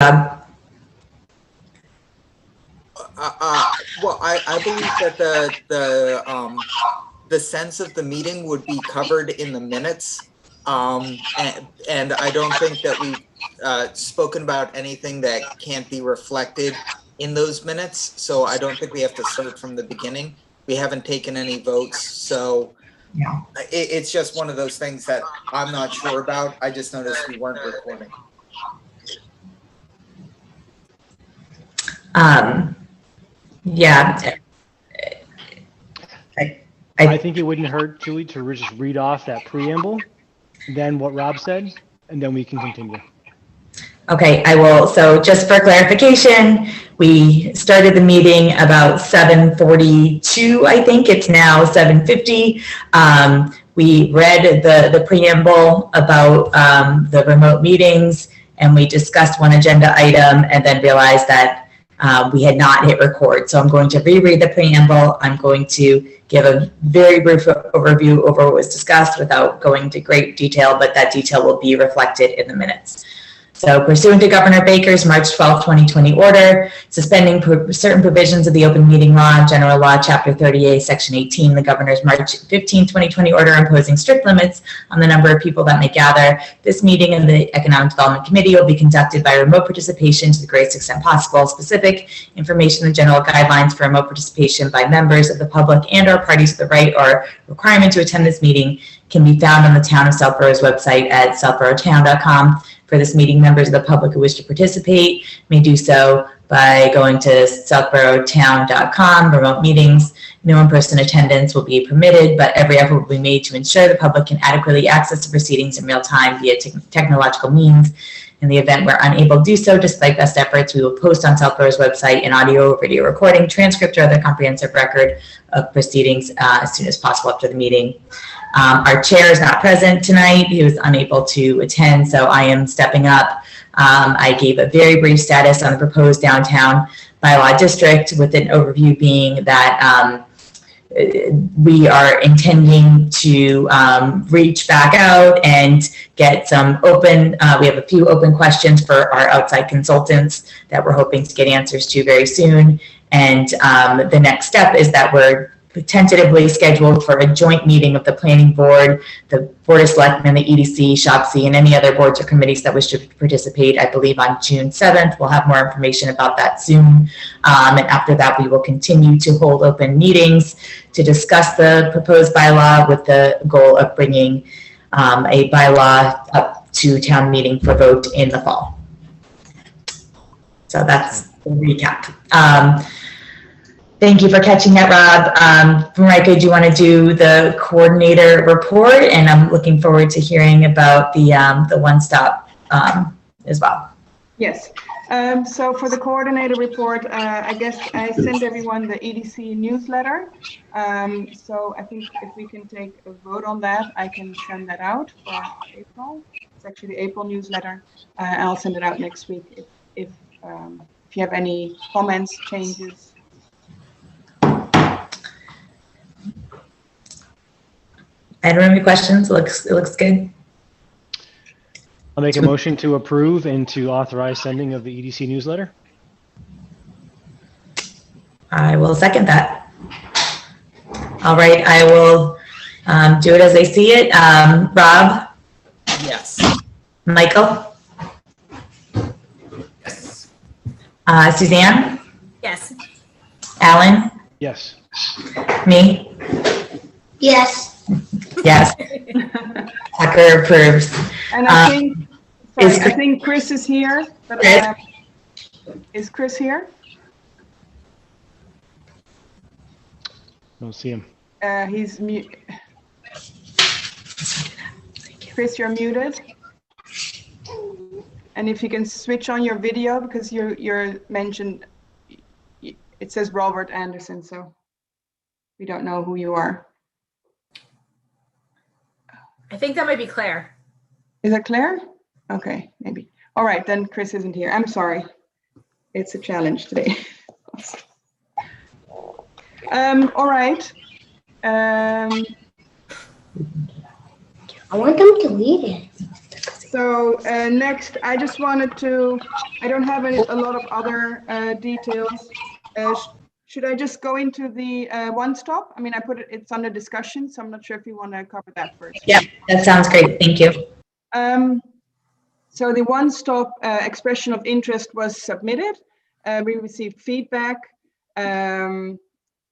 Well, I believe that the sense of the meeting would be covered in the minutes. And I don't think that we've spoken about anything that can't be reflected in those minutes. So I don't think we have to start from the beginning. We haven't taken any votes. So yeah. It's just one of those things that I'm not sure about. I just noticed we weren't recording. Yeah. I think it wouldn't hurt, Julie, to just read off that preamble, then what Rob said, and then we can continue. Okay, I will. So just for clarification, we started the meeting about 7:42, I think. It's now 7:50. We read the preamble about the remote meetings, and we discussed one agenda item and then realized that we had not hit record. So I'm going to reread the preamble. I'm going to give a very brief overview over what was discussed without going into great detail, but that detail will be reflected in the minutes. So pursuant to Governor Baker's March 12, 2020 order, suspending certain provisions of the Open Meeting Law, General Law, Chapter 30A, Section 18, the Governor's March 15, 2020 order imposing strict limits on the number of people that may gather. This meeting in the Economic Development Committee will be conducted by remote participation to the greatest extent possible. Specific information and general guidelines for remote participation by members of the public and or parties with the right or requirement to attend this meeting can be found on the Town of Southborough's website at southboroughtown.com. For this meeting, members of the public who wish to participate may do so by going to southboroughtown.com, remote meetings. No in-person attendance will be permitted, but every effort will be made to ensure the public can adequately access the proceedings in real time via technological means. In the event we're unable to do so, despite best efforts, we will post on Southborough's website an audio or video recording, transcript, or other comprehensive record of proceedings as soon as possible after the meeting. Our chair is not present tonight. He was unable to attend, so I am stepping up. I gave a very brief status on the proposed downtown bylaw district, with an overview being that we are intending to reach back out and get some open, we have a few open questions for our outside consultants that we're hoping to get answers to very soon. And the next step is that we're tentatively scheduled for a joint meeting of the Planning Board, the Board of Selectmen, the EDC, SHOPC, and any other boards or committees that wish to participate, I believe on June 7th. We'll have more information about that soon. And after that, we will continue to hold open meetings to discuss the proposed bylaw with the goal of bringing a bylaw up to town meeting for vote in the fall. So that's the recap. Thank you for catching that, Rob. Marika, do you want to do the coordinator report? And I'm looking forward to hearing about the one-stop as well. Yes. So for the coordinator report, I guess I sent everyone the EDC newsletter. So I think if we can take a vote on that, I can send that out for April. It's actually the April newsletter. I'll send it out next week if you have any comments, changes. I don't have any questions. It looks good. I'll make a motion to approve and to authorize sending of the EDC newsletter. I will second that. All right, I will do it as I see it. Rob? Yes. Michael? Yes. Suzanne? Yes. Alan? Yes. Me? Yes. Yes. Tucker approves. And I think Chris is here. But, is Chris here? Don't see him. He's mute. Chris, you're muted. And if you can switch on your video, because you're mentioned, it says Robert Anderson, so we don't know who you are. I think that might be Claire. Is it Claire? Okay, maybe. All right, then Chris isn't here. I'm sorry. It's a challenge today. All right. I want them to read it. So next, I just wanted to, I don't have a lot of other details. Should I just go into the one stop? I mean, I put it, it's under discussion, so I'm not sure if you want to cover that first. Yeah, that sounds great. Thank you. So the one stop expression of interest was submitted. We received feedback a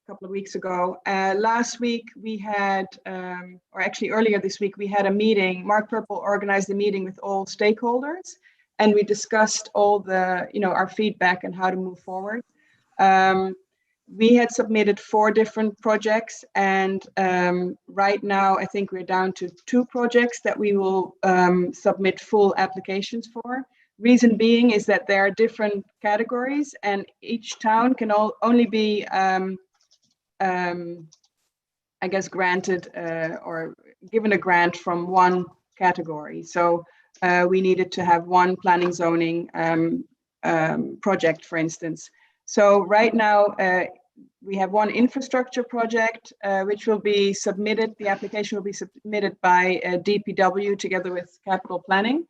couple of weeks ago. Last week we had, or actually earlier this week, we had a meeting. Mark Purple organized a meeting with all stakeholders, and we discussed all the, our feedback and how to move forward. We had submitted 4 different projects, and right now I think we're down to 2 projects that we will submit full applications for. Reason being is that there are different categories, and each town can only be, I guess, granted or given a grant from one category. So we needed to have one planning zoning project, for instance. So right now, we have one infrastructure project, which will be submitted. The application will be submitted by DPW together with capital planning.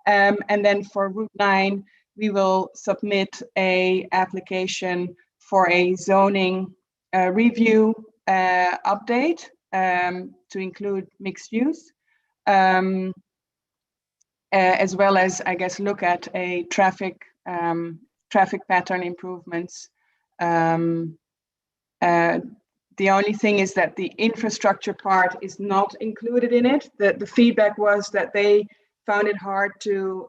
And then for Route 9, we will submit a application for a zoning review update to include mixed use, as well as, I guess, look at a traffic pattern improvements. The only thing is that the infrastructure part is not included in it. The feedback was that they found it hard to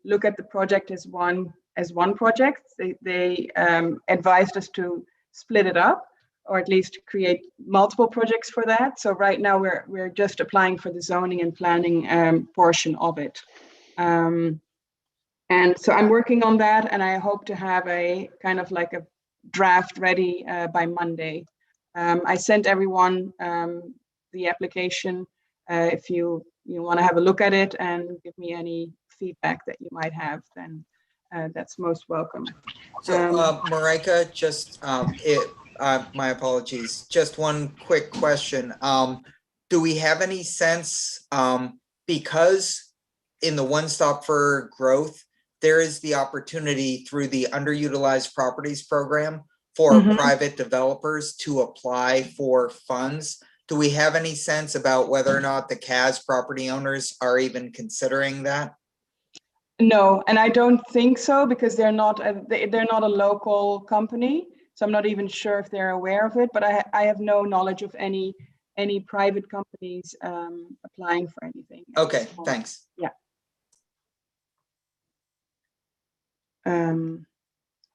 look at the project as one project. They advised us to split it up, or at least create multiple projects for that. So right now we're just applying for the zoning and planning portion of it. And so I'm working on that, and I hope to have a kind of like a draft ready by Monday. I sent everyone the application. If you want to have a look at it and give me any feedback that you might have, then that's most welcome. So Marika, just my apologies. Just one quick question. Do we have any sense, because in the One Stop for Growth, there is the opportunity through the Underutilized Properties Program for private developers to apply for funds. Do we have any sense about whether or not the CAS property owners are even considering that? No, and I don't think so, because they're not a local company. So I'm not even sure if they're aware of it, but I have no knowledge of any private companies applying for anything. Okay, thanks. Yeah.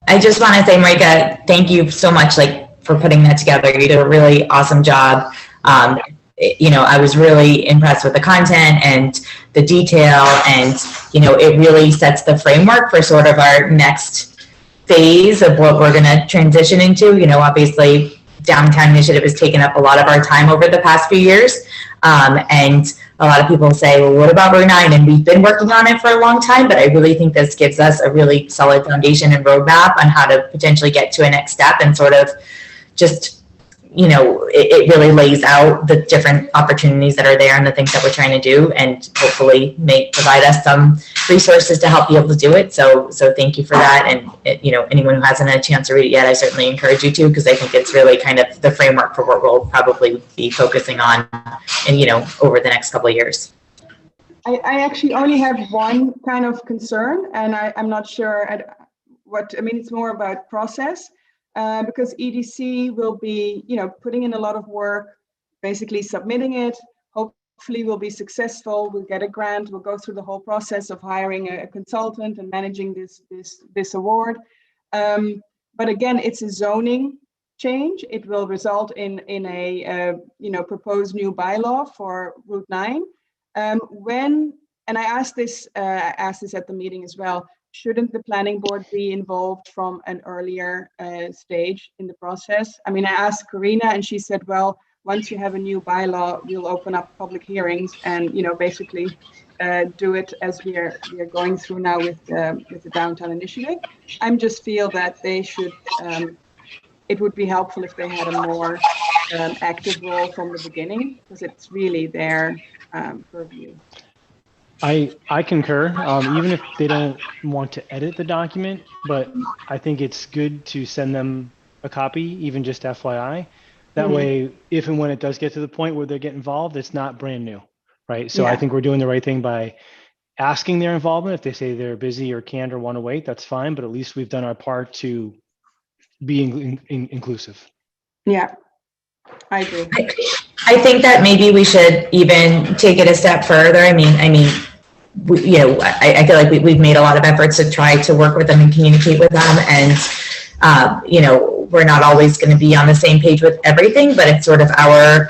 I just want to say, Marika, thank you so much, for putting that together. You did a really awesome job. I was really impressed with the content and the detail, and it really sets the framework for sort of our next phase of what we're going to transition into. Obviously, Downtown Initiative has taken up a lot of our time over the past few years, and a lot of people say, well, what about Route 9? And we've been working on it for a long time, but I really think this gives us a really solid foundation and roadmap on how to potentially get to a next step, and sort of just, it really lays out the different opportunities that are there and the things that we're trying to do, and hopefully may provide us some resources to help be able to do it. So thank you for that. And anyone who hasn't had a chance to read it yet, I certainly encourage you to, because I think it's really kind of the framework for what we'll probably be focusing on, and over the next couple of years. I actually only have one kind of concern, and I'm not sure it's more about process. Because EDC will be, putting in a lot of work, basically submitting it. Hopefully we'll be successful. We'll get a grant. We'll go through the whole process of hiring a consultant and managing this award. But again, it's a zoning change. It will result in a proposed new bylaw for Route 9. And I asked this at the meeting as well. Shouldn't the planning board be involved from an earlier stage in the process? I mean, I asked Karina, and she said, well, once you have a new bylaw, we'll open up public hearings and, basically do it as we are going through now with the Downtown Initiative. I just feel that they should, it would be helpful if they had a more active role from the beginning, because it's really their purview. I concur, even if they don't want to edit the document, but I think it's good to send them a copy, even just FYI. That way, if and when it does get to the point where they get involved, it's not brand new, right? So I Yeah. think we're doing the right thing by asking their involvement. If they say they're busy or can't or want to wait, that's fine, but at least we've done our part to be inclusive. Yeah, I agree. I think that maybe we should even take it a step further. I mean, you know, I feel like we've made a lot of efforts to try to work with them and communicate with them. And, you know, we're not always going to be on the same page with everything, but it's sort of our,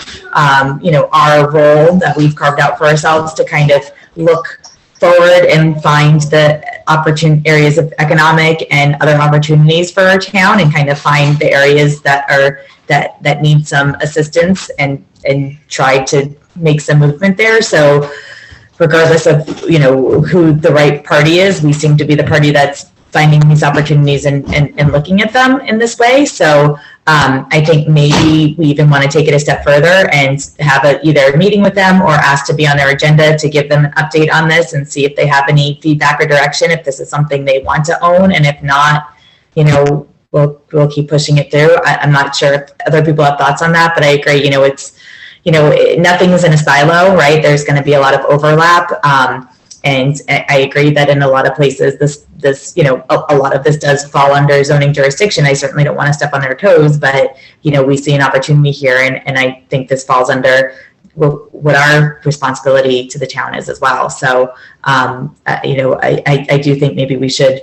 you know, our role that we've carved out for ourselves to kind of look forward and find the areas of economic and other opportunities for our town, and kind of find the areas that are that need some assistance, and try to make some movement there. So regardless of, you know, who the right party is, we seem to be the party that's finding these opportunities and looking at them in this way. So I think maybe we even want to take it a step further and have either a meeting with them or ask to be on their agenda to give them an update on this and see if they have any feedback or direction, if this is something they want to own. And if not, you know, we'll keep pushing it through. I'm not sure if other people have thoughts on that, but I agree, you know, it's, you know, nothing is in a silo, right? There's going to be a lot of overlap. And I agree that in a lot of places, this, you know, a lot of this does fall under zoning jurisdiction. I certainly don't want to step on their toes, but, you know, we see an opportunity here. And I think this falls under what our responsibility to the town is as well. So, you know, I do think maybe we should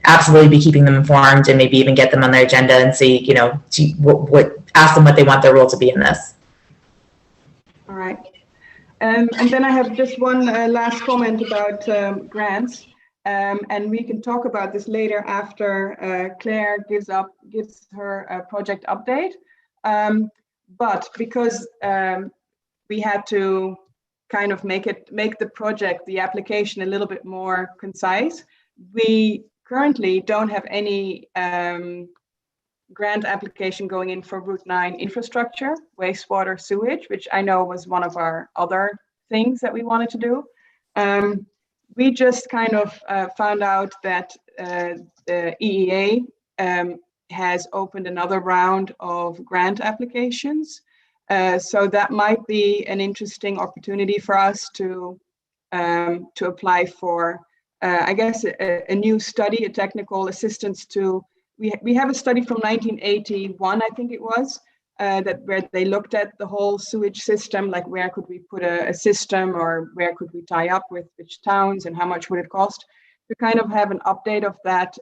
absolutely be keeping them informed, and maybe even get them on their agenda and see, you know, ask them what they want their role to be in this. All right. And then I have just one last comment about grants, and we can talk about this later after Claire gives her project update. But because we had to kind of make the project, the application, a little bit more concise, we currently don't have any grant application going in for Route 9 infrastructure, wastewater, sewage, which I know was one of our other things that we wanted to do. We just kind of found out that the EEA has opened another round of grant applications. So that might be an interesting opportunity for us to apply for, I guess, a new study, a technical assistance to. We have a study from 1981, I think it was, where they looked at the whole sewage system, like where could we put a system, or where could we tie up with which towns, and how much would it cost, to kind of have an update of that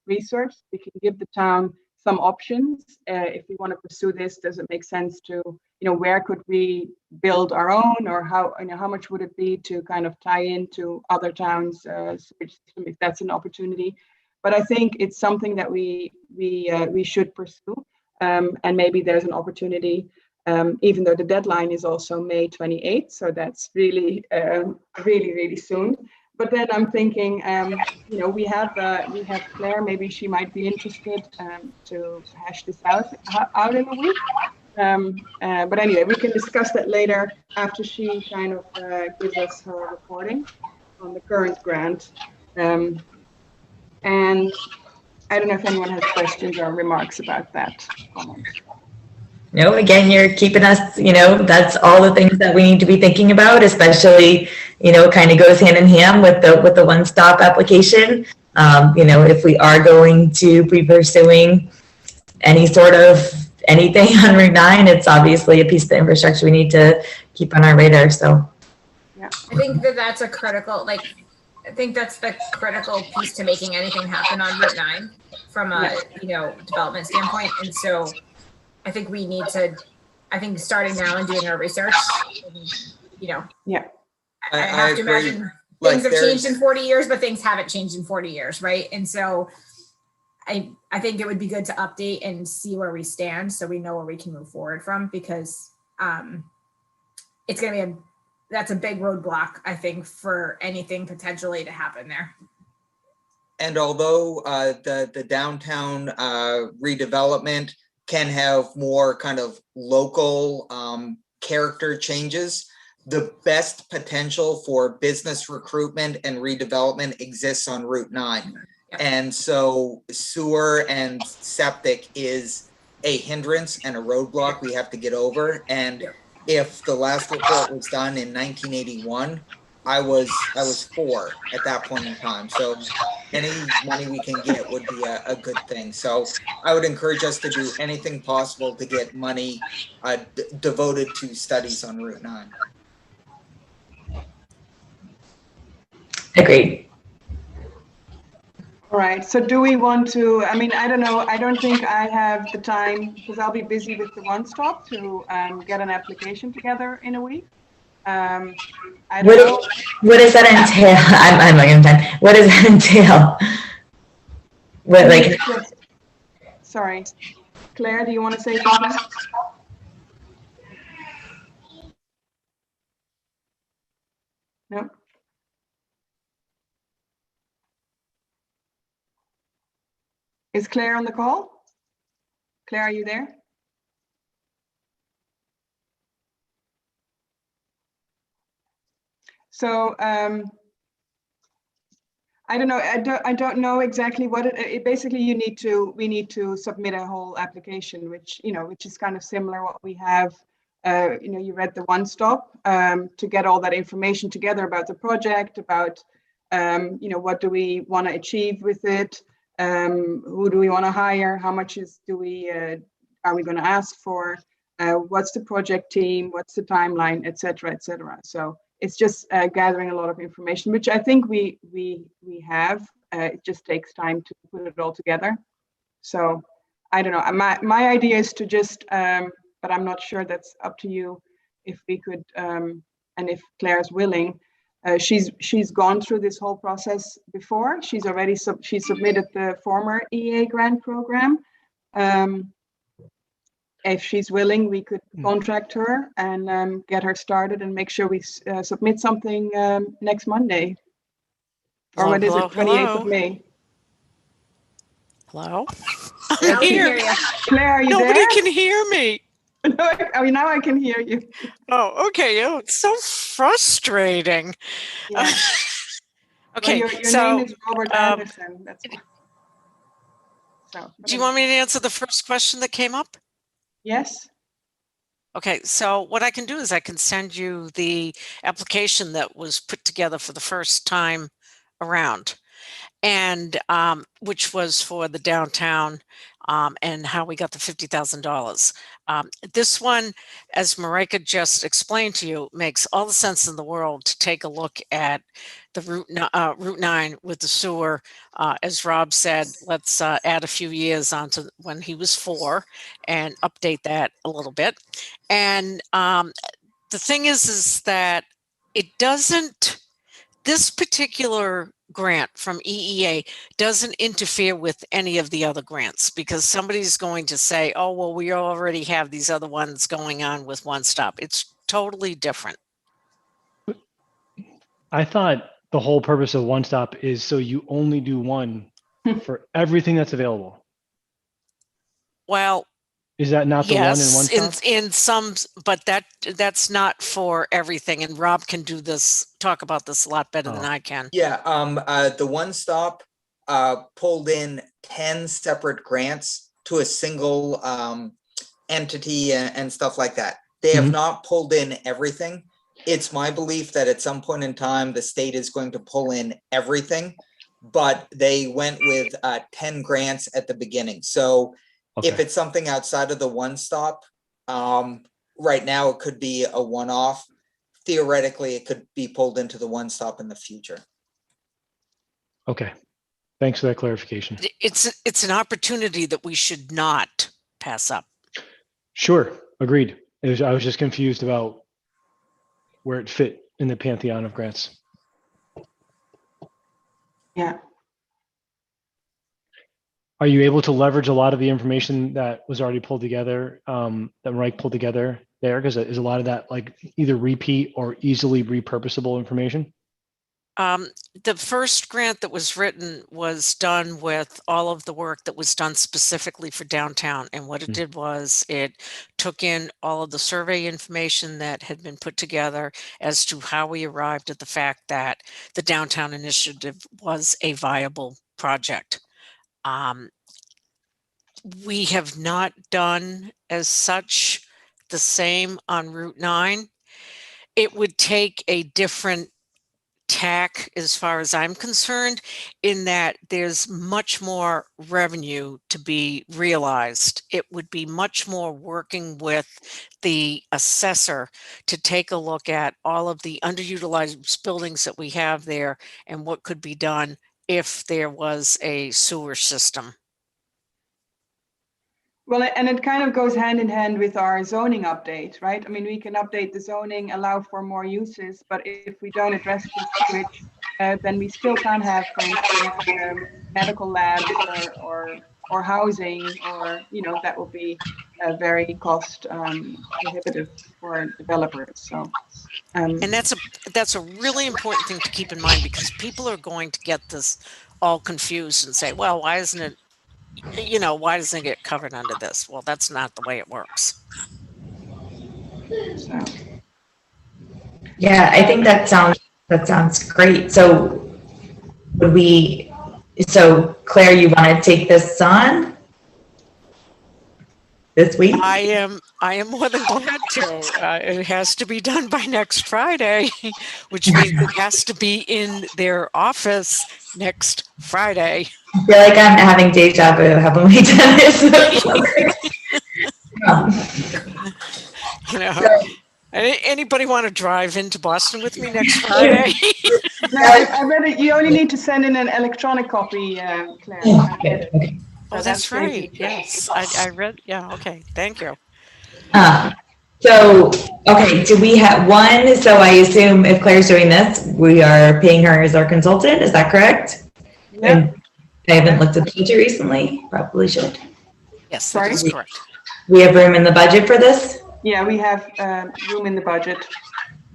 research. We can give the town some options if we want to pursue this. Does it make sense to, you know, where could we build our own, or how, you know, how much would it be to kind of tie into other towns' sewage system, if that's an opportunity. But I think it's something that we should pursue, and maybe there's an opportunity, even though the deadline is also May 28th, so that's really, really soon. But then I'm thinking, you know, we have Claire. Maybe she might be interested to hash this out in a week. But anyway, we can discuss that later after she kind of gives us her reporting on the current grant. And I don't know if anyone has questions or remarks about that comment. No, again, you're keeping us, you know, that's all the things that we need to be thinking about, especially, you know, kind of goes hand in hand with the one-stop application. You know, if we are going to be pursuing any sort of anything on Route 9, it's obviously a piece of the infrastructure we need to keep on our radar. So, yeah, I think that's a critical, I think that's the critical piece to making anything happen on Route 9 from a, you know, development standpoint. And so I think we need to, I think starting now and doing our research, you know, yeah, I have to imagine things have changed in 40 years, but things haven't changed in 40 years, right? And so I think it would be good to update and see where we stand so we know where we can move forward from, because it's going to be that's a big roadblock, I think, for anything potentially to happen there. And although the downtown redevelopment can have more kind of local character changes, the best potential for business recruitment and redevelopment exists on Route 9. Yep. And so sewer and septic is a hindrance and a roadblock we have to get over. And Yep. if the last report was done in 1981, I was 4 at that point in time. So any money we can get would be a good thing. So I would encourage us to do anything possible to get money devoted to studies on Route 9. Agreed. All right, so do we want to, I mean, I don't know, I don't think I have the time because I'll be busy with the One Stop to get an application together in a week. I don't know. What does that entail? I'm like, time. What does that entail? What, like? Sorry, Claire, do you want to say something? No. Is Claire on the call? Claire, are you there? So I don't know. I don't know exactly what it basically we need to submit a whole application, which is kind of similar what we have. You read the One Stop to get all that information together about the project, about what do we want to achieve with it. Who do we want to hire? How much are we going to ask for? What's the project team? What's the timeline, et cetera, et cetera. So it's just gathering a lot of information, which I think we have. It just takes time to put it all together. So I don't know. My idea is to just, but I'm not sure, that's up to you. If we could, and if Claire's willing. She's gone through this whole process before. She's already she submitted the former EA grant program. If she's willing, we could contract her and get her started and make sure we submit something next Monday. Or what is it? 28th of May. Hello? Now we can hear you. Claire, are you Nobody there? can hear me. No, now I can hear you. Oh, okay. Oh, it's so frustrating. Yeah. Okay, Well, your so name is Robert Anderson. That's why. So, do you want me to answer the first question that came up? Yes. Okay, so what I can do is I can send you the application that was put together for the first time around, and which was for the downtown and how we got the $50,000. This one, as Marika just explained to you, makes all the sense in the world to take a look at the Route 9 with the sewer. As Rob said, let's add a few years onto when he was 4 and update that a little bit. And the thing is that it doesn't, this particular grant from EEA doesn't interfere with any of the other grants, because somebody's going to say, oh, well, we already have these other ones going on with One Stop. It's totally different. I thought the whole purpose of One Stop is so you only do one for everything that's available. Well, is that not the yes, one in One Stop? in some, but that's not for everything. And Rob can talk about this a lot better than I can. Yeah, the One Stop pulled in 10 separate grants to a single entity and stuff like that. They have not pulled in everything. It's my belief that at some point in time, the state is going to pull in everything, but they went with 10 grants at the beginning. So if it's something outside of the One Stop, right now it could be a one-off. Theoretically, it could be pulled into the One Stop in the future. Okay, thanks for that clarification. It's an opportunity that we should not pass up. Sure, agreed. I was just confused about where it fit in the Pantheon of Grants. Yeah. Are you able to leverage a lot of the information that was already pulled together, that Mike pulled together there? Because is a lot of that like either repeat or easily repurposable information? The first grant that was written was done with all of the work that was done specifically for downtown. And what it did was it took in all of the survey information that had been put together as to how we arrived at the fact that the downtown initiative was a viable project. We have not done as such the same on Route 9. It would take a different tack as far as I'm concerned, in that there's much more revenue to be realized. It would be much more working with the assessor to take a look at all of the underutilized buildings that we have there and what could be done if there was a sewer system. Well, and it kind of goes hand in hand with our zoning update, right? I mean, we can update the zoning, allow for more uses, but if we don't address this switch, then we still can't have, for instance, medical labs or housing, or, you know, that will be very cost prohibitive for developers. So, and that's a really important thing to keep in mind, because people are going to get this all confused and say, well, why isn't it, you know, why doesn't it get covered under this? Well, that's not the way it works. So. Yeah, I think that sounds great. So Claire, you want to take this on this week? I am more than glad to. It has to be done by next Friday, which means it has to be in their office next Friday. I feel like I'm having deja vu. Haven't we done this before? You know, anybody want to drive into Boston with me next Friday? No, I read it. You only need to send in an electronic copy, Claire. Okay. Oh, that's right. Yes, I read. Yeah. Okay. Thank you. So, okay, do we have one? So I assume if Claire's doing this, we are paying her as our consultant. Is that correct? Yeah. And I haven't looked at the budget recently. Probably should. Yes, that is correct. We have room in the budget for this? Yeah, we have room in the budget.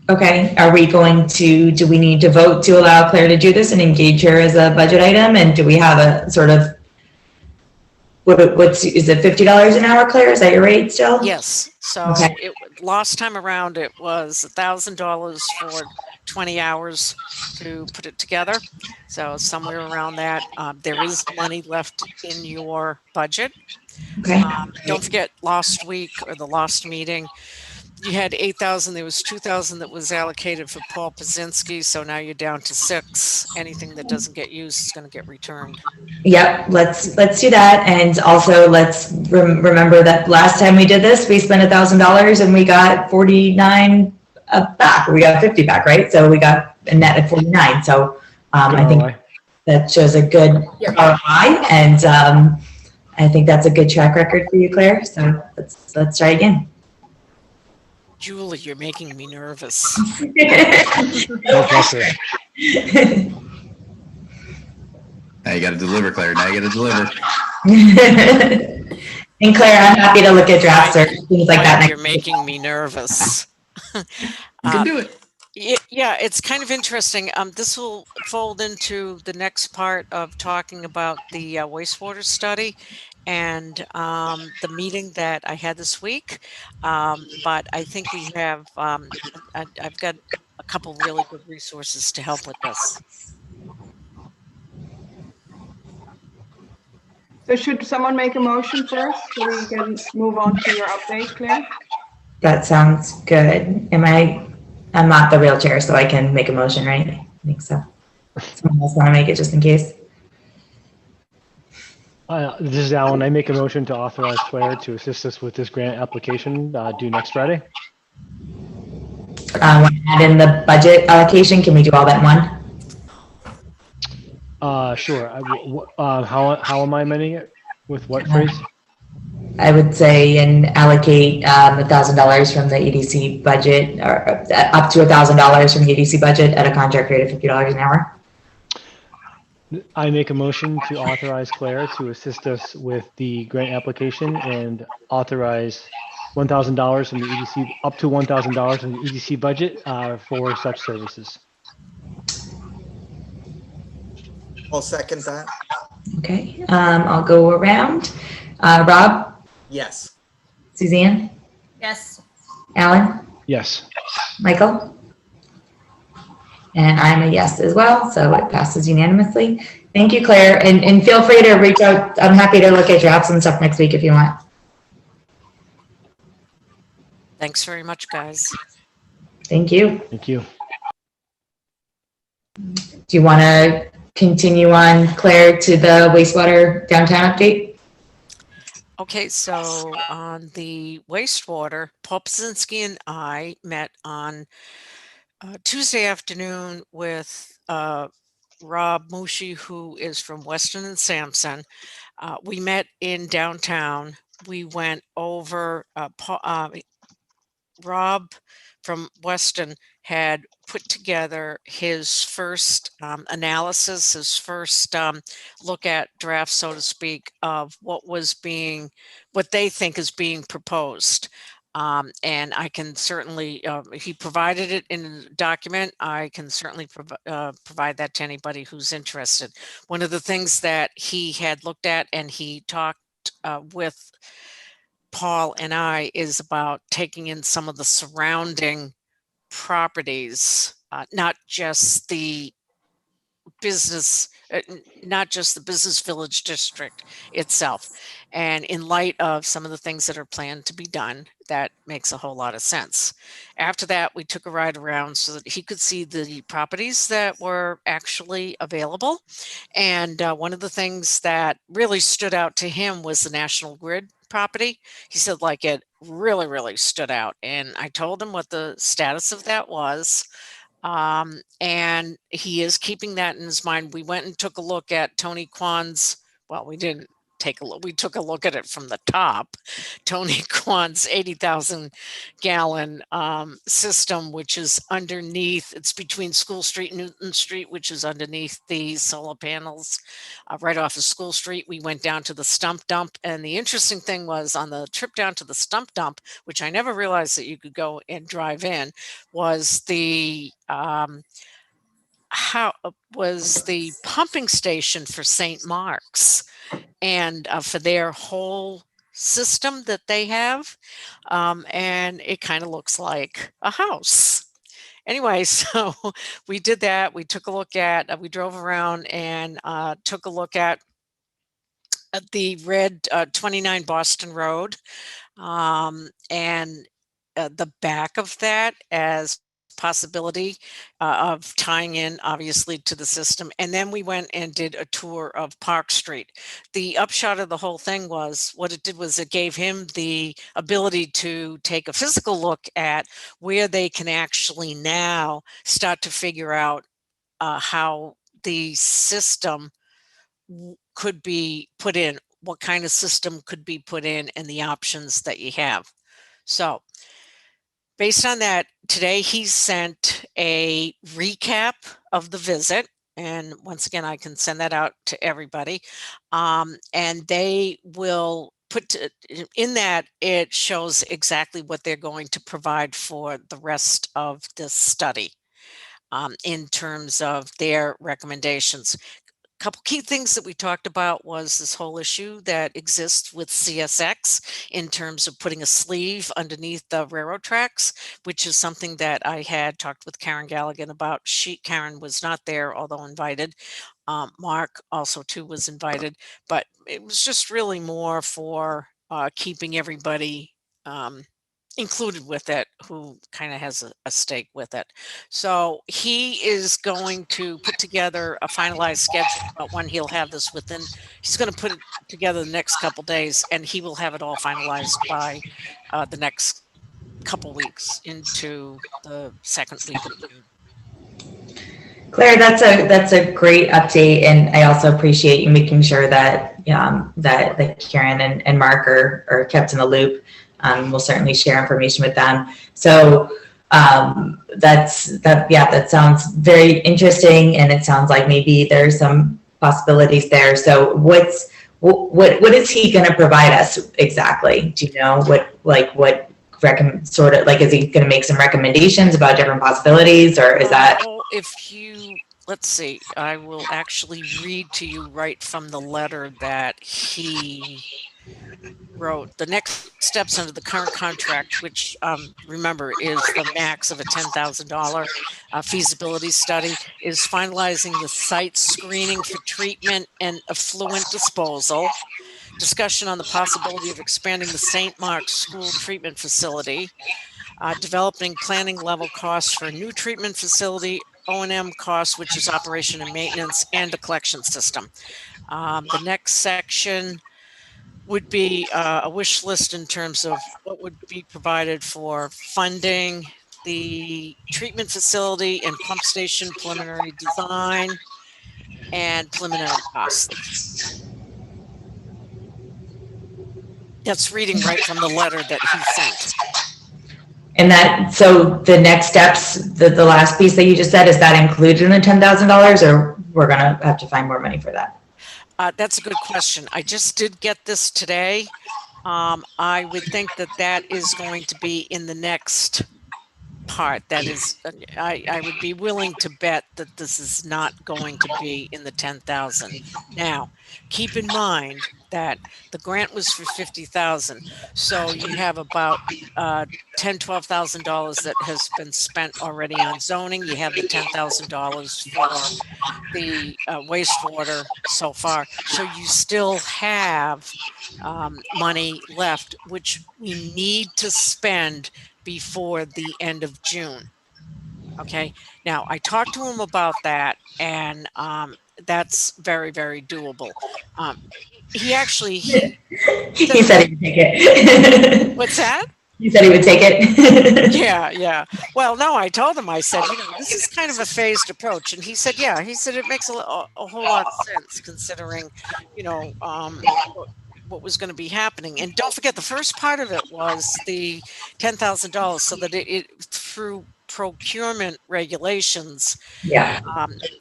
Okay, are we going to, do we need to vote to allow Claire to do this and engage her as a budget item? And do we have a sort of, is it $50 an hour, Claire? Is that your rate still? Yes. So Okay. Last time around, it was $1,000 for 20 hours to put it together. So somewhere around that, there is money left in your budget. Okay. Don't forget, last week or the last meeting, you had 8,000. There was 2,000 that was allocated for Paul Pazinski. So now you're down to 6. Anything that doesn't get used is going to get returned. Yep, let's do that. And also let's remember that last time we did this, we spent $1,000 and we got 49 back. We got 50 back, right? So we got a net of 49. So I think that shows a good ROI, and I think that's a good track record for you, Claire. So let's try again. Julie, you're making me nervous. No pressure. Now you got to deliver, Claire. Now you got to deliver. And Claire, I'm happy to look at drafts or things like that. You're making me nervous. You can do it. Yeah, it's kind of interesting. This will fold into the next part of talking about the wastewater study and the meeting that I had this week. But I think we have, I've got a couple really good resources to help with this. So should someone make a motion first so we can move on to your update, Claire? That sounds good. I'm not the real chair, so I can make a motion, right? I think so. Someone else want to make it just in case? This is Alan. I make a motion to authorize Claire to assist us with this grant application due next Friday. Want to add in the budget allocation? Can we do all that in one? Sure. How am I amending it? With what phrase? I would say and allocate $1,000 from the EDC budget, or up to $1,000 from the EDC budget at a contract rate of $50 an hour. I make a motion to authorize Claire to assist us with the grant application and authorize $1,000 from the EDC, up to $1,000 from the EDC budget for such services. I'll second that. Okay, I'll go around. Rob, Yes. Suzanne, Yes. Yes. Alan, Michael, and I'm a yes as well, so it passes unanimously. Thank you, Claire, and feel free to reach out. I'm happy to look at drafts and stuff next week if you want. Thanks very much, guys. Thank you. Thank you. Do you want to continue on, Claire, to the wastewater downtown update? Okay, so on the wastewater, Paul Pazinski and I met on Tuesday afternoon with Rob Mushi, who is from Weston and Sampson. We met in downtown. We went over, Rob from Weston had put together his first analysis, his first look at draft, so to speak, of what they think is being proposed. And I can certainly, he provided it in a document. I can certainly provide that to anybody who's interested. One of the things that he had looked at and he talked with Paul and I is about taking in some of the surrounding properties, not just the business village district itself. And in light of some of the things that are planned to be done, that makes a whole lot of sense. After that, we took a ride around so that he could see the properties that were actually available. And one of the things that really stood out to him was the National Grid property. He said, like, it really, really stood out. And I told him what the status of that was. And he is keeping that in his mind. We went and took a look at Tony Kwan's, well, we didn't take a look, we took a look at it from the top. Tony Kwan's 80,000 gallon system, which is underneath, it's between School Street and Newton Street, which is underneath the solar panels right off of School Street. We went down to the stump dump. And the interesting thing was, on the trip down to the stump dump, which I never realized that you could go and drive in, was the pumping station for St. Mark's, and for their whole system that they have. And it kind of looks like a house. Anyway, so we did that. We took a look at, we drove around and took a look at the red 29 Boston Road, and the back of that as possibility of tying in, obviously, to the system. And then we went and did a tour of Park Street. The upshot of the whole thing was, what it did was it gave him the ability to take a physical look at where they can actually now start to figure out how the system could be put in, what kind of system could be put in, and the options that you have. So based on that, today he sent a recap of the visit. And once again, I can send that out to everybody. And they will put in that, it shows exactly what they're going to provide for the rest of this study in terms of their recommendations. Couple key things that we talked about was this whole issue that exists with CSX in terms of putting a sleeve underneath the railroad tracks, which is something that I had talked with Karen Galligan about. Karen was not there, although invited. Mark also too was invited, but it was just really more for keeping everybody included with it, who kind of has a stake with it. So he is going to put together a finalized schedule about when he'll have this within. He's going to put it together the next couple days, and he will have it all finalized by the next couple weeks into the second week of June. Claire, that's a great update, and I also appreciate you making sure that that Karen and Mark are kept in the loop. We'll certainly share information with them. So that sounds very interesting, and it sounds like maybe there's some possibilities there. So what is he going to provide us exactly? Do you know is he going to make some recommendations about different possibilities, or is that? If you let's see, I will actually read to you right from the letter that he wrote. The next steps under the current contract, which remember is the max of a $10,000 feasibility study, is finalizing the site screening for treatment and effluent disposal, discussion on the possibility of expanding the St. Mark's School treatment facility, developing planning level costs for a new treatment facility, O&M costs, which is operation and maintenance, and a collection system. The next section would be a wish list in terms of what would be provided for funding the treatment facility and pump station preliminary design and preliminary costs. That's reading right from the letter that he sent. And that, so the next steps, the last piece that you just said, is that included in the $10,000, or we're gonna have to find more money for that? That's a good question. I just did get this today. I would think that that is going to be in the next part. That is, I would be willing to bet that this is not going to be in the 10,000. Now, keep in mind that the grant was for 50,000, so you have about $10,000-12,000 that has been spent already on zoning. You have the $10,000 for the wastewater so far, so you still have money left, which we need to spend before the end of June. Okay, now I talked to him about that, and that's very, very doable. He actually he said he would take it. What's that? He said he would take it. Yeah. Well, no, I told him, I said, this is kind of a phased approach. And he said, yeah, he said, it makes a whole lot of sense considering, what was going to be happening. And don't forget, the first part of it was the $10,000, so that it through procurement regulations, yeah,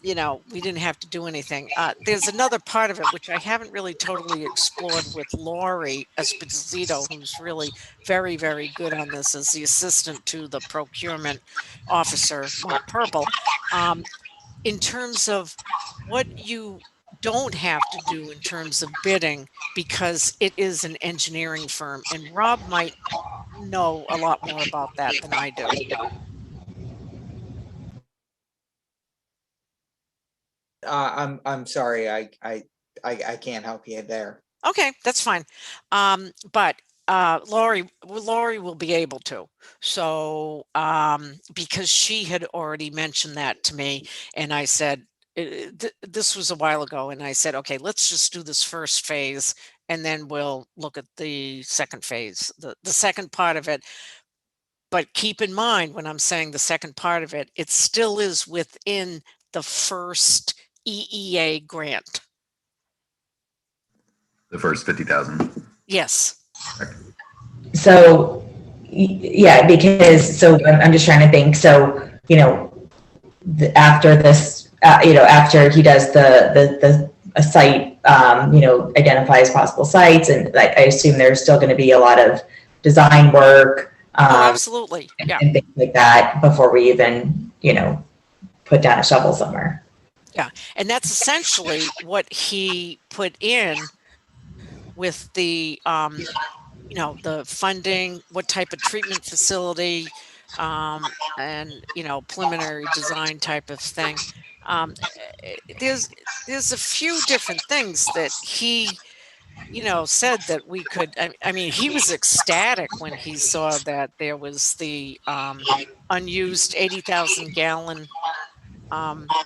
we didn't have to do anything. There's another part of it which I haven't really totally explored with Lori Esposito, who's really very, very good on this as the assistant to the procurement officer, Mark Purple, in terms of what you don't have to do in terms of bidding, because it is an engineering firm, and Rob might know a lot more about that than I do. I'm sorry, I can't help you there. Okay, that's fine. But Lori will be able to. So because she had already mentioned that to me, and I said, this was a while ago, and I said, okay, let's just do this first phase, and then we'll look at the second phase, the second part of it. But keep in mind, when I'm saying the second part of it, it still is within the first EEA grant. The first 50,000. Yes. So, yeah, because, so I'm just trying to think, so, after this, after he does the site, identifies possible sites, and I assume there's still going to be a lot of design work. Absolutely. Yeah. And things like that before we even, put down a shovel somewhere. Yeah. And that's essentially what he put in with the, the funding, what type of treatment facility, and, preliminary design type of thing. There's a few different things that he, said that we could, I mean, he was ecstatic when he saw that there was the unused 80,000 gallon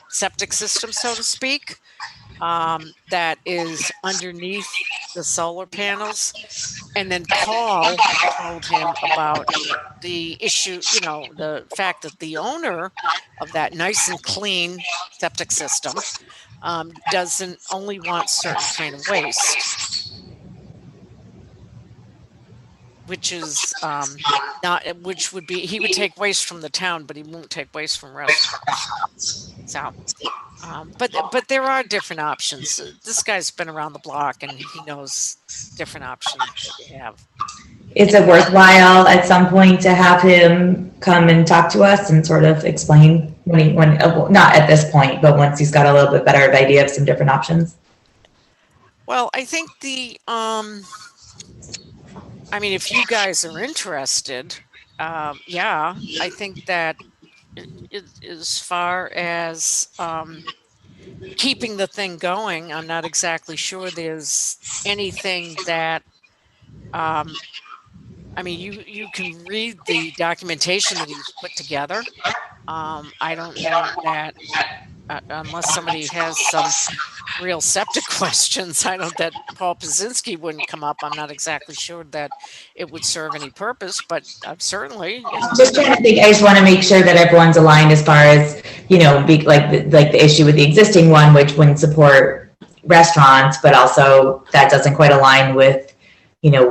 septic system, so to speak, that is underneath the solar panels. And then Paul told him about the issue, the fact that the owner of that nice and clean septic system doesn't only want certain kind of waste, which is which would be, he would take waste from the town, but he won't take waste from restaurants. So, but there are different options. This guy's been around the block, and he knows different options that you have. is it worthwhile at some point to have him come and talk to us and sort of explain not at this point, but once he's got a little bit better idea of some different options? Well, I think I mean, if you guys are interested, yeah, I think that as far as keeping the thing going, I'm not exactly sure there's anything that, I mean, you can read the documentation that he's put together. I don't know that unless somebody has some real septic questions, I don't that Paul Pazinski wouldn't come up. I'm not exactly sure that it would serve any purpose, but certainly. You know. Just trying to think. I just want to make sure that everyone's aligned as far as like the issue with the existing one, which wouldn't support restaurants, but also that doesn't quite align with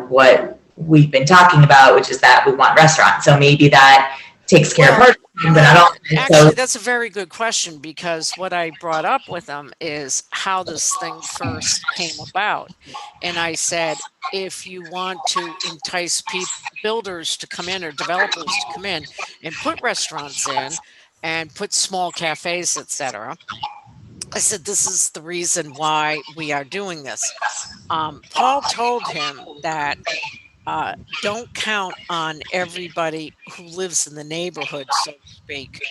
what we've been talking about, which is that we want restaurants. So maybe that takes care of part. But not all. Actually, that's a very good question, because what I brought up with them is how this thing first came about. And I said, if you want to entice builders to come in or developers to come in and put restaurants in and put small cafes, etc., I said, this is the reason why we are doing this. Paul told him that don't count on everybody who lives in the neighborhood, so to speak,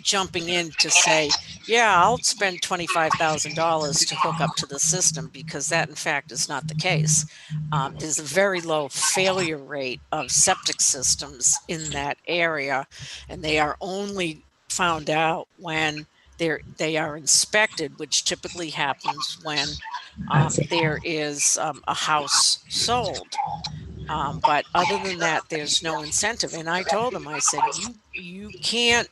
jumping in to say, yeah, I'll spend $25,000 to hook up to the system, because that in fact is not the case. There's a very low failure rate of septic systems in that area, and they are only found out when they are inspected, which typically happens when there is a house sold. But other than that, there's no incentive. And I told him, I said, you can't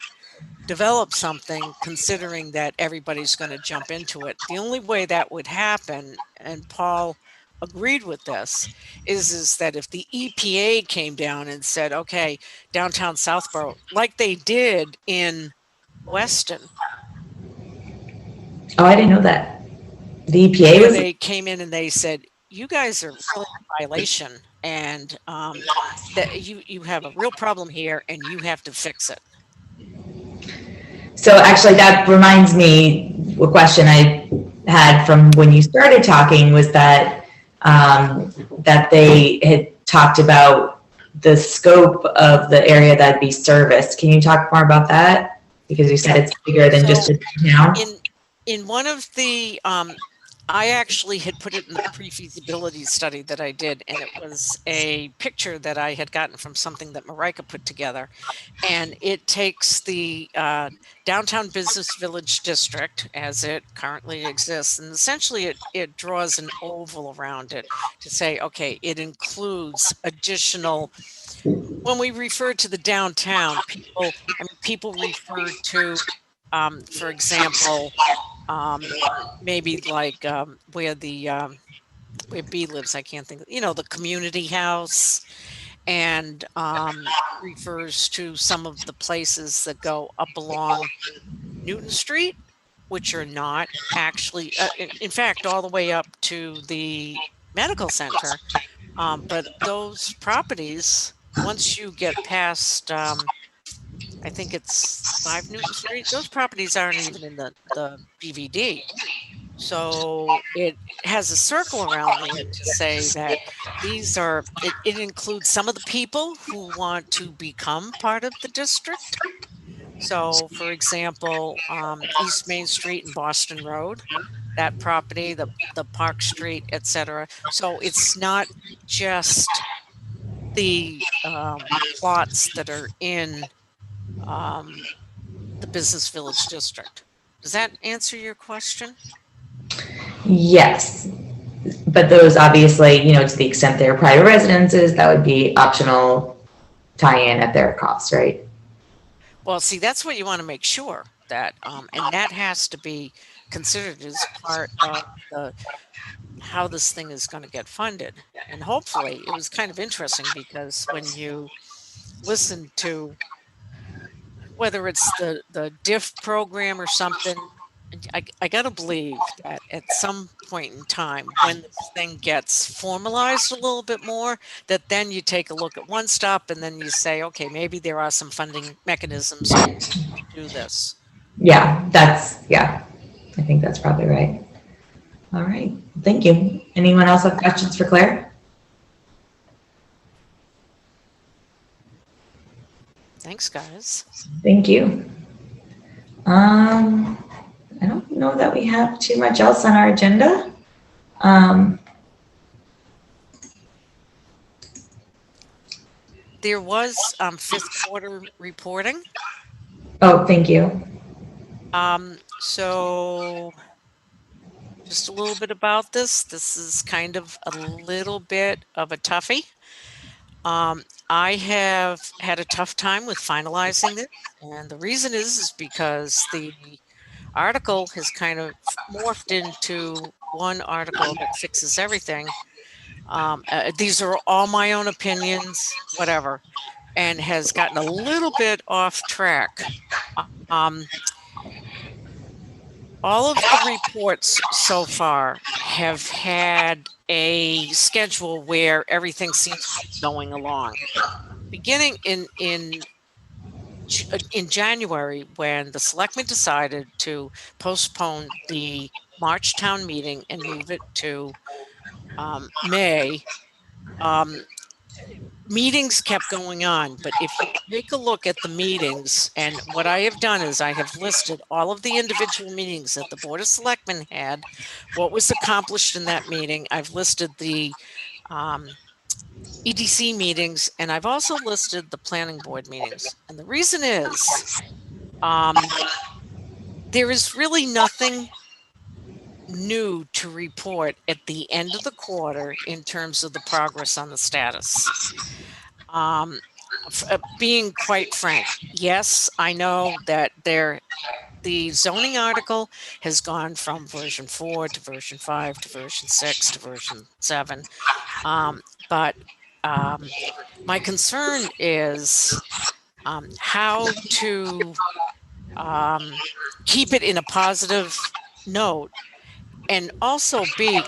develop something considering that everybody's going to jump into it. The only way that would happen, and Paul agreed with this, is that if the EPA came down and said, okay, downtown Southborough, like they did in Weston. Oh, I didn't know that. The EPA they came in and they said, you guys are really in violation, and that you have a real problem here and you have to fix it. So actually that reminds me, a question I had from when you started talking was that that they had talked about the scope of the area that'd be serviced. Can you talk more about that? Because you said it's bigger than just a town. In one of the I actually had put it in the pre-feasibility study that I did, and it was a picture that I had gotten from something that Marika put together. And it takes the downtown business village district as it currently exists, and essentially it draws an oval around it to say, okay, it includes additional. When we refer to the downtown, people refer to, for example, maybe like where B lives, I can't think of, the community house, and refers to some of the places that go up along Newton Street, which are not actually, in fact, all the way up to the medical center. But those properties, once you get past, I think it's 5 Newton Street, those properties aren't even in the BVD. So it has a circle around there to say that these are, it includes some of the people who want to become part of the district. So for example, East Main Street and Boston Road, that property, the Park Street, etc. So it's not just the plots that are in the business village district. Does that answer your question? Yes, but those obviously, to the extent they're private residences, that would be optional tie-in at their cost, right? Well, see, that's what you want to make sure that, and that has to be considered as part of how this thing is going to get funded. And hopefully, it was kind of interesting because when you listen to whether it's the DIF program or something, I gotta believe that at some point in time, when this thing gets formalized a little bit more, that then you take a look at one stop and then you say, okay, maybe there are some funding mechanisms to do this. Yeah, I think that's probably right. All right, thank you. Anyone else have questions for Claire? Thanks, guys. Thank you. I don't know that we have too much else on our agenda. There was fifth quarter reporting. Oh, thank you. So just a little bit about this. This is kind of a little bit of a toughie. I have had a tough time with finalizing this, and the reason is because the article has kind of morphed into one article that fixes everything. These are all my own opinions, whatever, and has gotten a little bit off track. All of the reports so far have had a schedule where everything seems to be going along. Beginning in January, when the selectmen decided to postpone the March town meeting and move it to May, meetings kept going on. But if you take a look at the meetings, and what I have done is I have listed all of the individual meetings that the Board of Selectmen had, what was accomplished in that meeting. I've listed the EDC meetings, and I've also listed the planning board meetings. And the reason is there is really nothing new to report at the end of the quarter in terms of the progress on the status. Being quite frank, yes, I know that the zoning article has gone from version 4 to version 5 to version 6 to version 7. But my concern is how to keep it in a positive note, and also be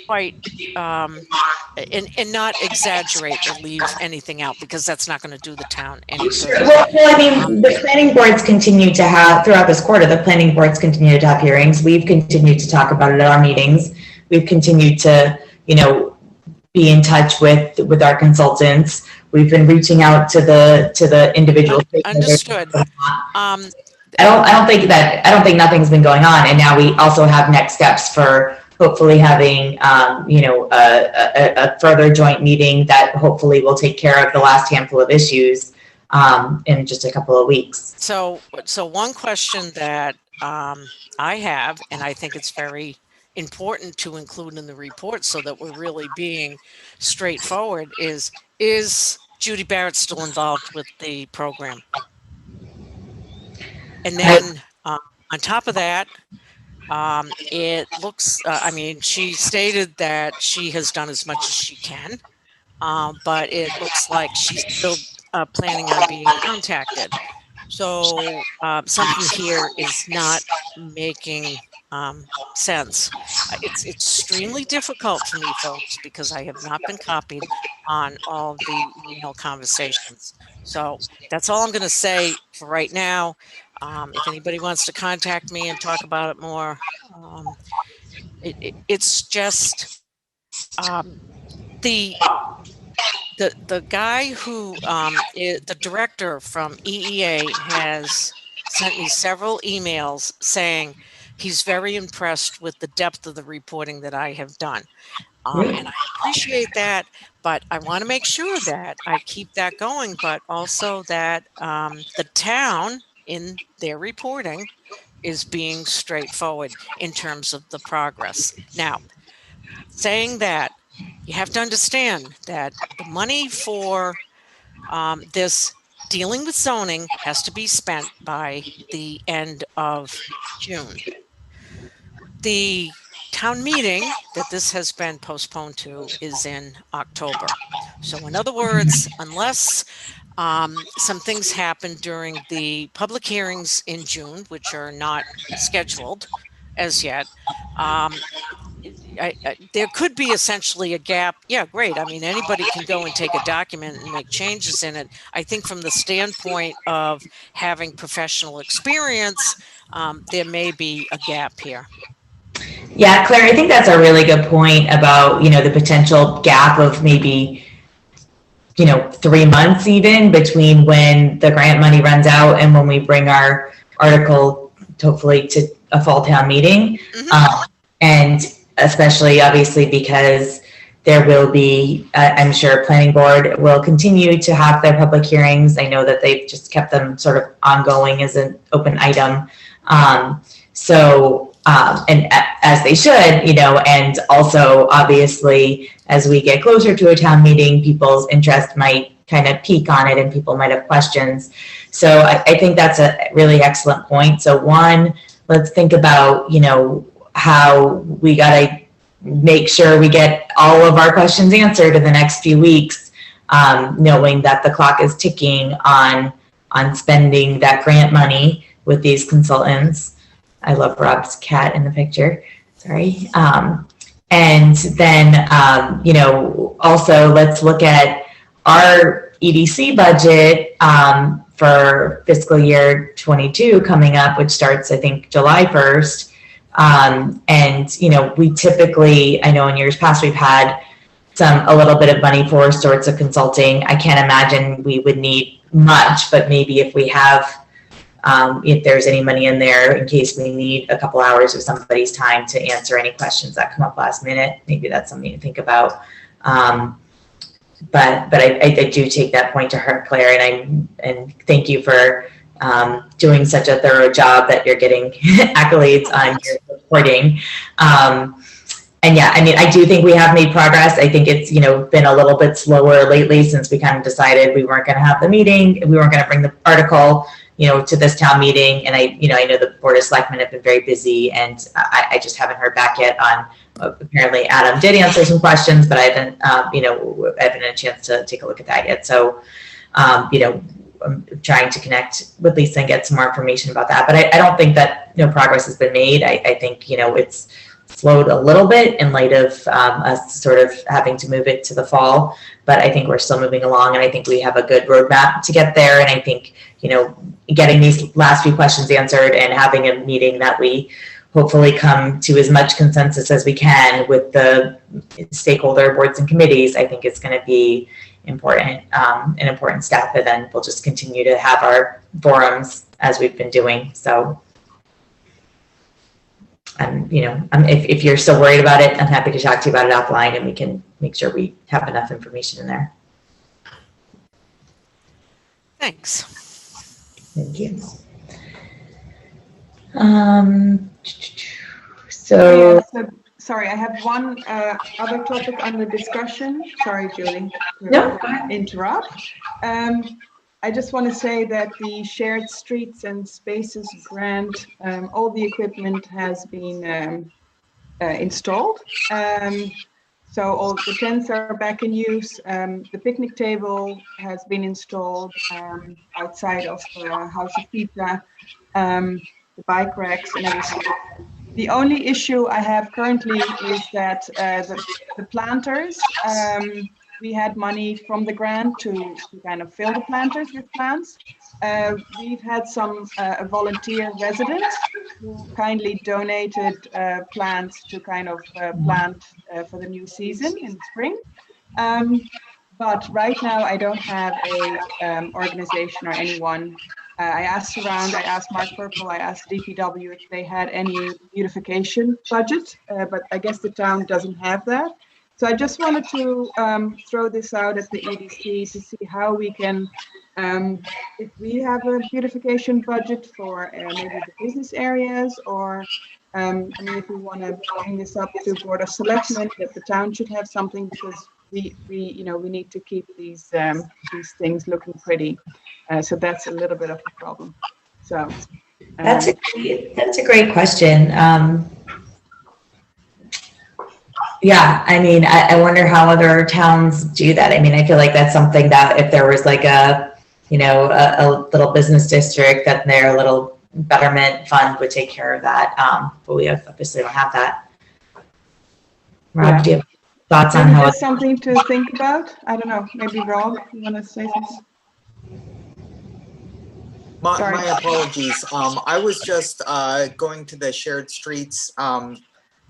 quite and not exaggerate or leave anything out, because that's not going to do the town any good. Well, I mean, the planning boards continue to have, throughout this quarter, the planning boards continue to have hearings. We've continued to talk about it at our meetings. We've continued to, be in touch with our consultants. We've been reaching out to the individual. Understood. I don't think nothing's been going on, and now we also have next steps for hopefully having a further joint meeting that hopefully will take care of the last handful of issues in just a couple of weeks. So one question that I have, and I think it's very important to include in the report so that we're really being straightforward, is Judy Barrett still involved with the program? And then on top of that, it looks, she stated that she has done as much as she can, but it looks like she's still planning on being contacted. So something here is not making sense. It's extremely difficult for me, folks, because I have not been copied on all the email conversations. So that's all I'm going to say for right now. If anybody wants to contact me and talk about it more, it's just the guy who is the director from EEA has sent me several emails saying he's very impressed with the depth of the reporting that I have done. And I appreciate that, but I want to make sure that I keep that going, but also that the town in their reporting is being straightforward in terms of the progress. Now, saying that, you have to understand that the money for this dealing with zoning has to be spent by the end of June. The town meeting that this has been postponed to is in October. So in other words, unless some things happen during the public hearings in June, which are not scheduled, as yet. There could be essentially a gap. Yeah, great. I mean, anybody can go and take a document and make changes in it. I think from the standpoint of having professional experience, there may be a gap here. Yeah, Claire, I think that's a really good point about, the potential gap of maybe, 3 months even between when the grant money runs out and when we bring our article, hopefully, to a fall town meeting. Mm-hmm. And especially, obviously, because there will be, I'm sure planning board will continue to have their public hearings. I know that they've just kept them sort of ongoing as an open item. And as they should, and also obviously as we get closer to a town meeting, people's interest might kind of peak on it and people might have questions. So I think that's a really excellent point. So one, let's think about, how we got to make sure we get all of our questions answered in the next few weeks, knowing that the clock is ticking on spending that grant money with these consultants. I love Rob's cat in the picture. Sorry. And then, also let's look at our EDC budget for fiscal year 22 coming up, which starts, I think, July 1st. We typically, I know in years past, we've had a little bit of money for sorts of consulting. I can't imagine we would need much, but maybe if we have, if there's any money in there in case we need a couple hours of somebody's time to answer any questions that come up last minute, maybe that's something to think about. But I do take that point to heart, Claire, and thank you for doing such a thorough job that you're getting accolades on your reporting. And yeah, I mean, I do think we have made progress. I think it's, been a little bit slower lately since we kind of decided we weren't going to have the meeting. We weren't going to bring the article, to this town meeting. And I know the Board of Selectmen have been very busy, and I just haven't heard back yet on, apparently Adam did answer some questions, but I haven't, I haven't had a chance to take a look at that yet. So, I'm trying to connect with Lisa and get some more information about that. But I don't think that, progress has been made. I think, it's slowed a little bit in light of us sort of having to move it to the fall. But I think we're still moving along, and I think we have a good roadmap to get there. And I think, getting these last few questions answered and having a meeting that we hopefully come to as much consensus as we can with the stakeholder boards and committees, I think it's going to be important, an important step. And then we'll just continue to have our forums as we've been doing. So, if you're still worried about it, I'm happy to talk to you about it offline, and we can make sure we have enough information in there. Thanks. Thank you. Sorry, I have one other topic under discussion. Sorry, Julie, No, interrupt. I just want to say that the Shared Streets and Spaces grant, all the equipment has been installed. So all the tents are back in use. The picnic table has been installed outside of the House of Pizza, the bike racks and everything. The only issue I have currently is that the planters, we had money from the grant to kind of fill the planters with plants. We've had some volunteer residents who kindly donated plants to kind of plant for the new season in the spring. But right now I don't have a organization or anyone. I asked around, I asked Mark Purple, I asked DPW if they had any beautification budget, but I guess the town doesn't have that. So I just wanted to throw this out at the EDC to see how we can, if we have a beautification budget for maybe the business areas, or I mean, if we want to bring this up to Board of Selectmen, that the town should have something, because we need to keep these things looking pretty. So that's a little bit of a problem. So that's a great question. Yeah, I mean, I wonder how other towns do that. I mean, I feel like that's something that if there was like a little business district, that they're a little Betterment Fund would take care of that. But we obviously don't have that. Rob, Yeah. do you have thoughts on Maybe how? just something to think about. I don't know. Maybe Rob, you want to say something? Sorry. My apologies. I was just going to the Shared Streets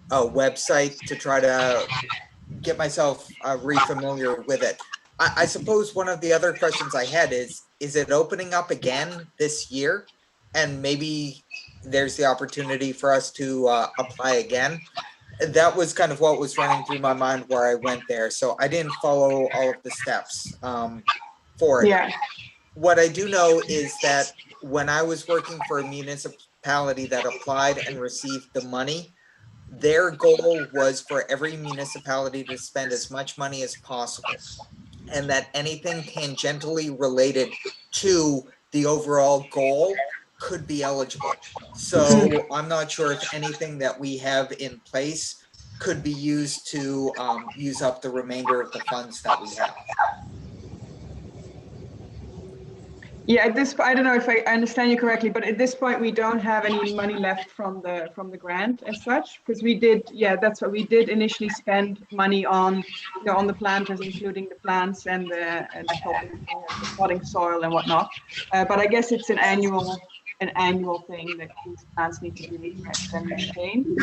website to try to get myself re-familiar with it. I suppose one of the other questions I had is it opening up again this year? And maybe there's the opportunity for us to apply again. That was kind of what was running through my mind where I went there. So I didn't follow all of the steps for it. Yeah. What I do know is that when I was working for a municipality that applied and received the money, their goal was for every municipality to spend as much money as possible, and that anything tangentially related to the overall goal could be eligible. So I'm not sure if anything that we have in place could be used to use up the remainder of the funds that we have. Yeah, at this, I don't know if I understand you correctly, but at this point we don't have any money left from the grant as such, because we did, yeah, that's what we did initially spend money on, you know, on the planters, including the plants and the potting soil and whatnot. But I guess it's an annual thing that these plants need to be refreshed and maintained.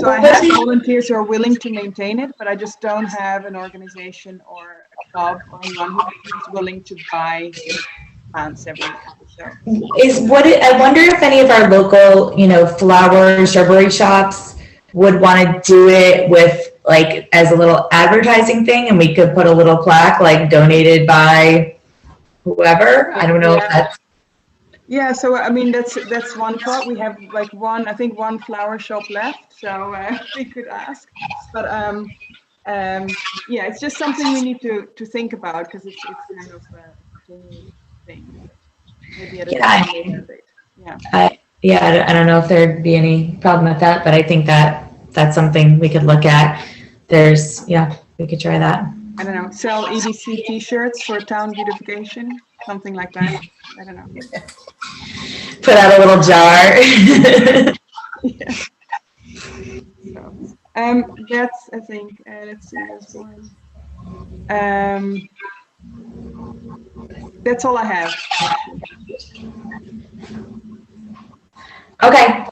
So I have volunteers who are willing to maintain it, but I just don't have an organization or a club or anyone who's willing to buy plants every year. So. I wonder if any of our local, you know, flower shrubbery shops would want to do it with, like, as a little advertising thing, and we could put a little plaque like donated by whoever. I don't know if that's. Yeah, so I mean that's one thought. We have like one flower shop left, so we could ask. But yeah, it's just something we need to think about, because it's kind of a thing. Maybe at a later date. Yeah. I don't know if there'd be any problem with that, but I think that's something we could look at. We could try that. I don't know, sell EDC t-shirts for town beautification, something like that. I don't know. Put out a little jar. Yeah. So, that's, I think, let's see, there's one. That's all I have. Okay.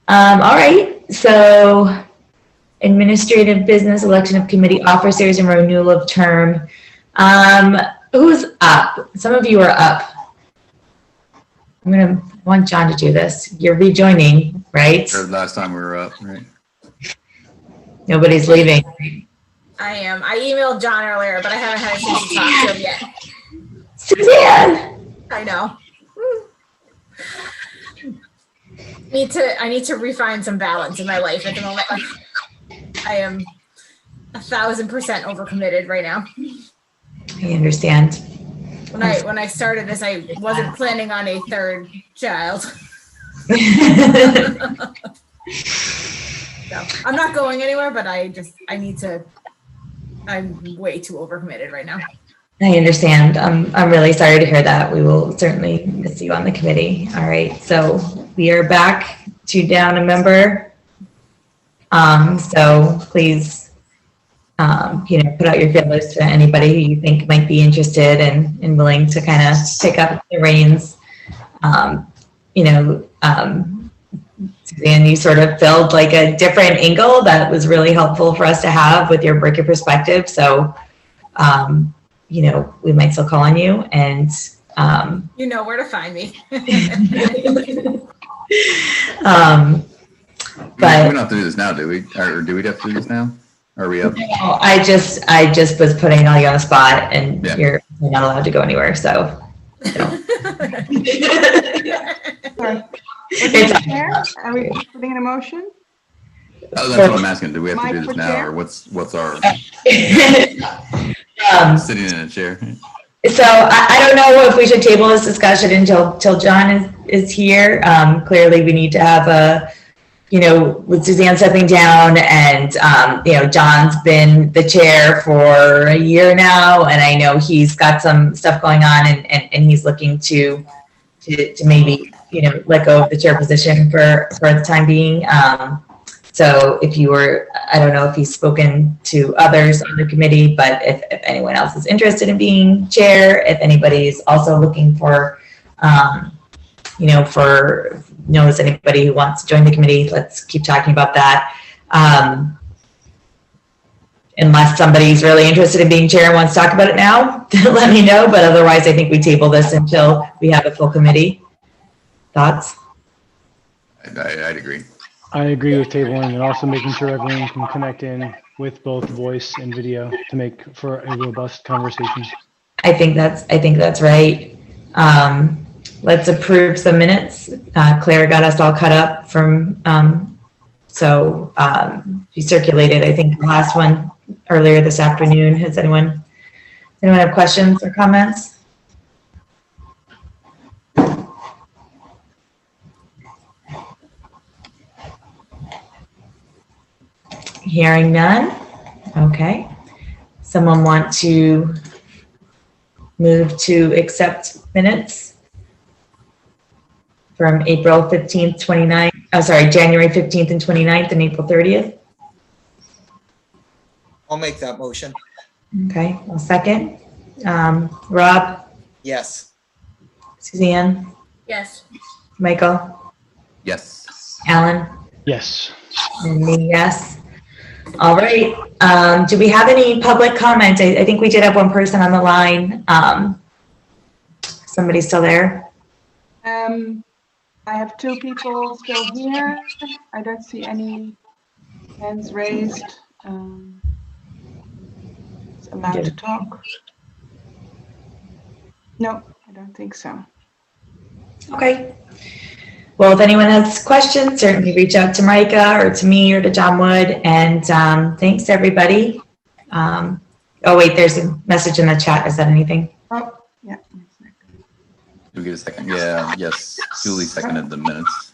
All right. So, administrative business, election of committee officers, and renewal of term. Who's up? Some of you are up. I'm gonna want John to do this. You're rejoining, right? Or last time we were up, right? Nobody's leaving. I am. I emailed John earlier, but I haven't had a chance to talk to him yet. Suzanne! I know. I need to refine some balance in my life at the moment. I am 1,000% overcommitted right now. I understand. When I started this, I wasn't planning on a third child. So I'm not going anywhere, but I'm way too overcommitted right now. I understand. I'm really sorry to hear that. We will certainly miss you on the committee. All right, so we are back to down a member. So please, put out your feelers to anybody who you think might be interested and willing to kind of pick up the reins. Suzanne, you sort of filled like a different angle that was really helpful for us to have with your breaker perspective. So, we might still call on you, and you know where to find me. But we don't have to do this now, do we? Or do we have to do this now? Are we up? I just was putting all you on the spot, and you're not allowed to go anywhere. So, Are we putting in a motion? Oh, that's what I'm asking. Do we have to do this now, or what's our sitting in a chair? So I don't know if we should table this discussion until John is here. Clearly, we need to have with Suzanne stepping down, and John's been the chair for a year now, and I know he's got some stuff going on, and he's looking to to maybe, let go of the chair position for the time being. So if you were, I don't know if he's spoken to others on the committee, but if anyone else is interested in being chair, if anybody's also looking for, knows anybody who wants to join the committee, let's keep talking about that. Unless somebody's really interested in being chair and wants to talk about it now, let me know. But otherwise, I think we table this until we have a full committee. Thoughts? I'd agree. I agree with tabling and also making sure everyone can connect in with both voice and video to make for a robust conversation. I think that's right. Let's approve some minutes. Claire got us all cut up from, she circulated, I think, the last one earlier this afternoon. Does anyone have questions or comments? Hearing none. Okay. Someone want to move to accept minutes from April 15th, 29th, January 15th and 29th and April 30th? I'll make that motion. Okay, I'll second. Rob? Yes. Suzanne? Yes. Michael? Yes. Alan? Yes. And me, yes. All right. Do we have any public comment? I think we did have one person on the line. Somebody still there? I have two people still here. I don't see any hands raised. It's allowed to talk. No, I don't think so. Okay. Well, if anyone has questions, certainly reach out to Micah or to me or to John Wood. And thanks, everybody. Oh, wait, there's a message in the chat. Is that anything? Oh, yeah. Do we get a second? Yeah, yes. Julie seconded the minutes.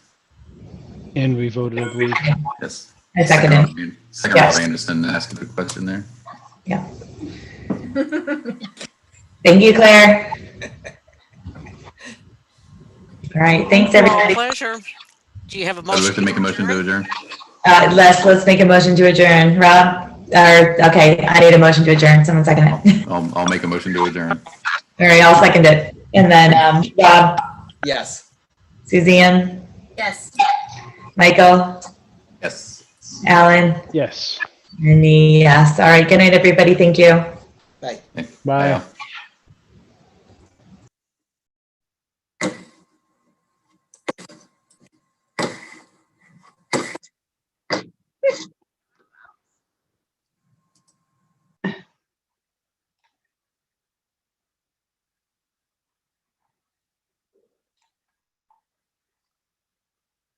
And we voted, I believe. Yes. I seconded. Second Yes. Rob Anderson asked a good question there. Yeah. Thank you, Claire. All right. Thanks, everybody. Pleasure. Do you have a I'd like motion? to make a motion to adjourn. Let's make a motion to adjourn. Rob? Okay, I need a motion to adjourn. Someone second it. I'll make a motion to adjourn. All right, I'll second it. And then Rob, Yes. Suzanne, Yes. Michael, Yes. Alan, Yes. and me, yes. All right, good night, everybody. Thank you. Bye. Bye. Bye.